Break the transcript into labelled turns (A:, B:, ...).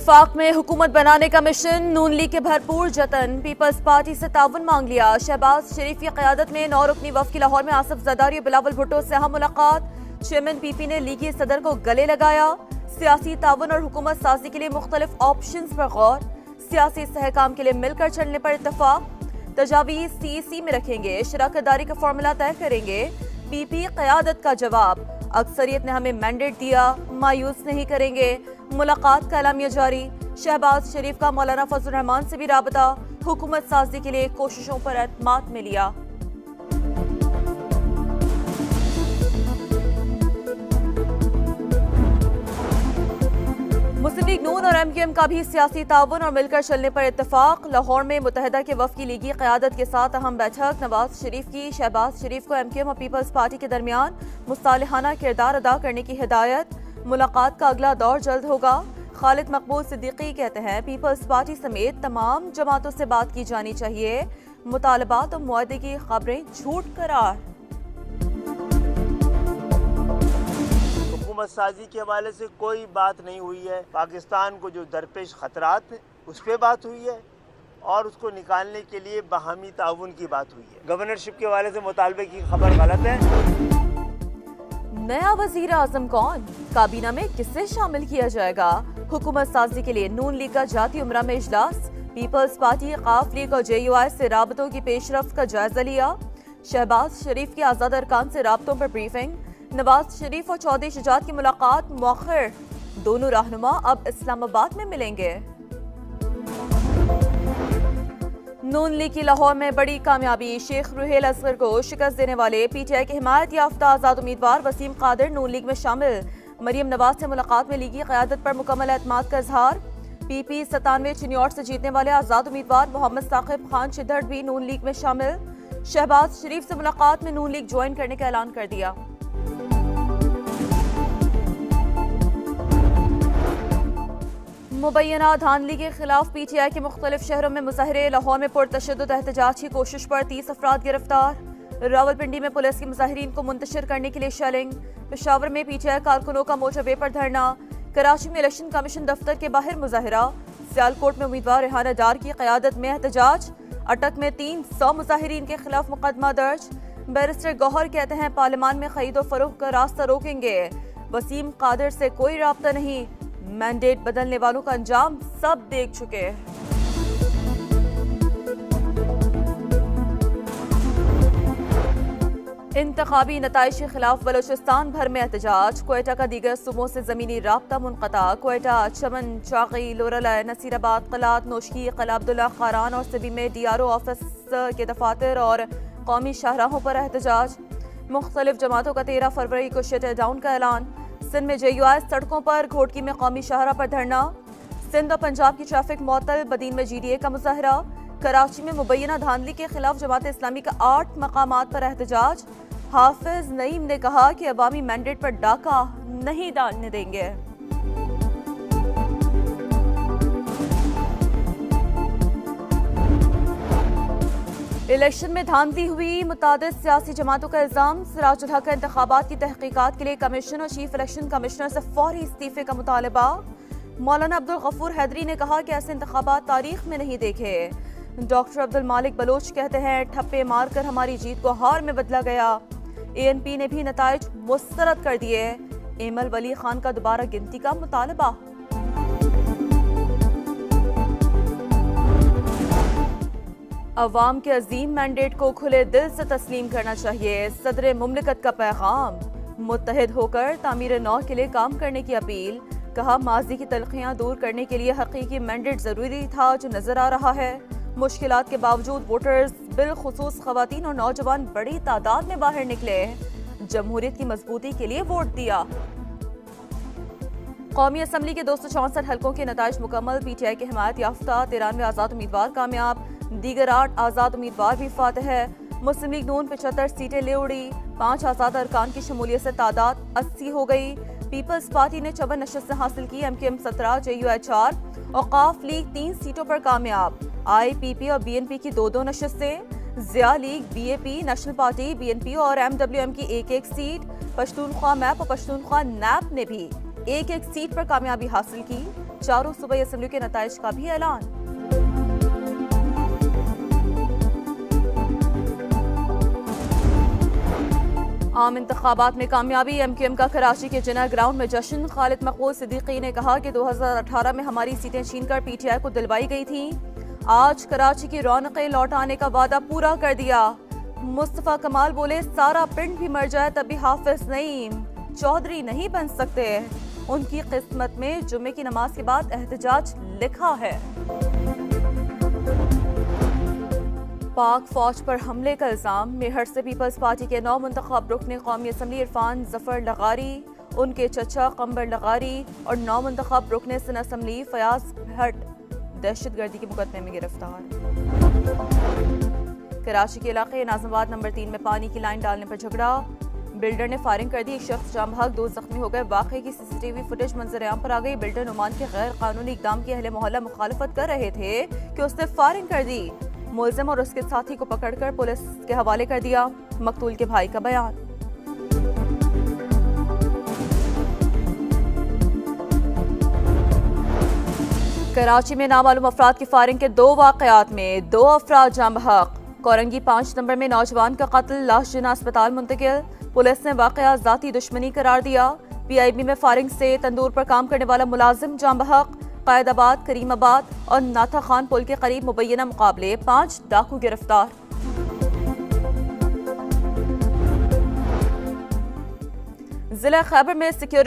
A: वफाक में हुकूमत बनाने का मिशन, नून लीग के भरपूर जतन, पीपल्स पार्टी से ताउन मांग लिया। शहबाज शरीफ की क़यादत में 9 रुकनी वफ़द की लाहौर में आसिफ जरदारी और बिलावल भुट्टो से अहम मुलाकात। चेयरमैन पीपी ने लीगी सदर को गले लगाया। सियासी ताउन और हुकूमत साजी के लिए मुख्तलिफ ऑप्शंस पर गौर, सियासी सहकाम के लिए मिलकर चलने पर इत्तफाक। तजावीज़ CEC में रखेंगे, शराकतदारी का फॉर्मूला तय करेंगे। पीपी क़यादत का जवाब, अक्सरियत ने हमें मैंडेट दिया, मायूस नहीं करेंगे। मुलाकात का एलामिया जारी। शहबाज शरीफ का मौलाना फजल रहमान से भी राबता, हुकूमत साजी के लिए कोशिशों पर एतमाद में लिया। मुस्लिम लीग नून और MQM का भी सियासी ताउन और मिलकर चलने पर इत्तफाक। लाहौर में मुत्तहिदा के वफ़द की लीगी क़यादत के साथ अहम बैठक। नवाज शरीफ की शहबाज शरीफ को MQM और पीपल्स पार्टी के दरमियान मुस्तालिहाना किरदार अदा करने की हिदायत। मुलाकात का अगला दौर जल्द होगा। खालिद मकबूल सिद्दीकी कहते हैं पीपल्स पार्टी समेत तमाम जमातों से बात की जानी चाहिए। मुतालबात और मुआहदे की खबरें झूठ करार।
B: हुकूमत साजी के हवाले से कोई बात नहीं हुई है। पाकिस्तान को जो दरपेश खतरात हैं उस पर बात हुई है और उसको निकालने के लिए बाहमी ताउन की बात हुई है। गवर्नरशिप के हवाले से मुतालबे की खबर गलत है।
A: नया वजीर आजम कौन, काबीना में किसे शामिल किया जाएगा? हुकूमत साजी के लिए नून लीग का जाती उमरा में इजलास। पीपल्स पार्टी, काफ लीग और JUI से राबतों की पेशरफ्त का जायजा लिया। शहबाज शरीफ की आजाद अरकान से राबतों पर ब्रीफिंग। नवाज शरीफ और चौधरी शुजात की मुलाकात मौखर, दोनों रहनुमा अब इस्लामाबाद में मिलेंगे। नून लीग की लाहौर में बड़ी कामयाबी, शेख रुहेल असगर को शिकस्त देने वाले PTI के हिमायत याफ्ता आजाद उम्मीदवार वसीम कादिर नून लीग में शामिल। मरियम नवाज से मुलाकात में लीगी क़यादत पर मुकम्मल एतमाद का इजहार। PP 97 चिन्यौट से जीतने वाले आजाद उम्मीदवार मोहम्मद साकिब खान शिद्धड़ भी नून लीग में शामिल। शहबाज शरीफ से मुलाकात में नून लीग ज्वाइन करने का ऐलान कर दिया। मुबैना धांधली के खिलाफ PTI के मुख्तलिफ शहरों में मुजाहरे। लाहौर में पुरतशद्दुद एहतजाज की कोशिश पर 30 अफराद गिरफ्तार। रावलपिंडी में पुलिस की मुजाहिरीन को मुंतशिर करने के लिए शेलिंग। पेशावर में PTI कारकुनों का मोटरवे पर धरना। कराची में इलेक्शन कमीशन दफ्तर के बाहर मुजाहरा। सियालकोट में उम्मीदवार रेहाना डार की क़यादत में एहतजाज। अटक में 300 मुजाहिरीन के खिलाफ मुकदमा दर्ज। बैरिस्टर गौहर कहते हैं पार्लियामान में खरीदो फरोख्त का रास्ता रोकेंगे। वसीम कादिर से कोई राब्ता नहीं, मैंडेट बदलने वालों का अंजाम सब देख चुके हैं। इंतखाबी नताइज के खिलाफ बलोचिस्तान भर में एहतजाज। क्वेटा का दीगर सूबों से जमीनी राब्ता मुनक़ता। क्वेटा, चमन, चाकी, लोरला, नसीराबाद, कलात, नोशकी, कला अब्दुल्ला खारान और सिबी में DRO ऑफिस के दफातर और कौमी शाहराहों पर एहतजाज। मुख्तलिफ जमातों का 13 फरवरी को शटर डाउन का ऐलान। सिंध में JUI सड़कों पर, घोटकी में कौमी शाहरा पर धरना। सिंध और पंजाब की ट्रैफिक मुअत्तल, बदीन में GDA का मुजाहरा। कराची में मुबैना धांधली के खिलाफ जमात इस्लामी का 8 मकामात पर एहतजाज। हाफिज नईम ने कहा कि अवामी मैंडेट पर डाका नहीं डालने देंगे। इलेक्शन में धांधली हुई, मुतादिद सियासी जमातों का इल्जाम। सिराजुल हक का इंतखाबात की तहकीकात के लिए कमीशन और चीफ इलेक्शन कमिश्नर से फौरी इस्तीफे का मुतालबा। मौलाना अब्दुल गफूर हैदरी ने कहा कि ऐसे इंतखाबात तारीख में नहीं देखे। डॉक्टर अब्दुल मालिक बलोच कहते हैं ठप्पे मारकर हमारी जीत को हार में बदला गया। ANP ने भी नताइज मुस्तरद कर दिए। एमल वली खान का दोबारा गिनती का मुतालबा। अवाम के अजीम मैंडेट को खुले दिल से तस्लीम करना चाहिए, सदर मुमलिकत का पैगाम। मुत्तहिद होकर तामीर नौ के लिए काम करने की अपील। कहा माजी की तलखियां दूर करने के लिए हकीकी मैंडेट जरूरी था जो नजर आ रहा है। मुश्किलात के बावजूद वोटर्स, बिलखुसूस खवातीन और नौजवान बड़ी तादाद में बाहर निकले। जमहूरियत की मजबूती के लिए वोट दिया। कौमी असम्बली के 264 हलकों के नताइज मुकम्मल। PTI के हिमायत याफ्ता 93 आज़ाद उम्मीदवार कामयाब। दीगर 8 आज़ाद उम्मीदवार भी फातह है। मुस्लिम लीग नून 75 सीटें ले उड़ी। 5 आज़ाद अरकान की शमूलियत से तादाद 80 हो गई। पीपल्स पार्टी ने 54 नशस्तें हासिल की। MQM 17, JUI 4 और काफ लीग 3 सीटों पर कामयाब। IPP और BNP की 2-2 नशस्तें। Zia league, BAP, national party, BNP और MWM की 1-1 सीट। पश्तूनख्वा मैप और पश्तूनख्वा नैप ने भी 1-1 सीट पर कामयाबी हासिल की। चारों सूबाई असम्बली के नताइज का भी ऐलान। आम इंतखाबात में कामयाबी, MQM का कराची के जिना ग्राउंड में जश्न। खालिद मकबूल सिद्दीकी ने कहा कि 2018 में हमारी सीटें छीनकर PTI को दिलवाई गई थी। आज कराची की रौनकें लौट आने का वादा पूरा कर दिया। मुस्तफा कमाल बोले, सारा पिंड भी मर जाए तभी हाफिज नईम चौधरी नहीं बन सकते। उनकी किस्मत में जुम्मे की नमाज के बाद एहतजाज लिखा है। पाक फौज पर हमले का इल्जाम। मेहर से पीपल्स पार्टी के 9 मुंतखब रुकने कौमी असम्बली इरफान जफर लगारी, उनके चचा कंबर लगारी और 9 मुंतखब रुकने सिन असम्बली फयाज भट्ट दहशतगर्दी के मुकदमे में गिरफ्तार। कराची के इलाके नाज़माबाद नंबर 3 में पानी की लाइन डालने पर झगड़ा। बिल्डर ने फायरिंग कर दी, एक शख्स जाम भाग, 2 जख्मी हो गए। वाक़े की CCTV फुटेज मंजर-ए-आम पर आ गई। बिल्डर नुमान के गैर कानूनी इकदाम की अहले मोहल्ला मुखालफत कर रहे थे कि उसने फायरिंग कर दी। मुलजिम और उसके साथी को पकड़कर पुलिस के हवाले कर दिया। मकतूल के भाई का बयान। कराची में नामालूम अफराद की फायरिंग के 2 वाक़यात में 2 अफराद जाम बहक। कोरंगी 5 नंबर में नौजवान का कत्ल, लाश जिना अस्पताल मुंतकिल। पुलिस ने वाक़या ज़ाती दुश्मनी करार दिया। PIB में फायरिंग से तंदूर पर काम करने वाला मुलाजिम जाम बहक। कायदाबाद, करीमाबाद और नाथा खान पुल के करीब मुबैना मुकाबले 5 डाकू गिरफ्तार। जिला खैबर में सिक्योरिटी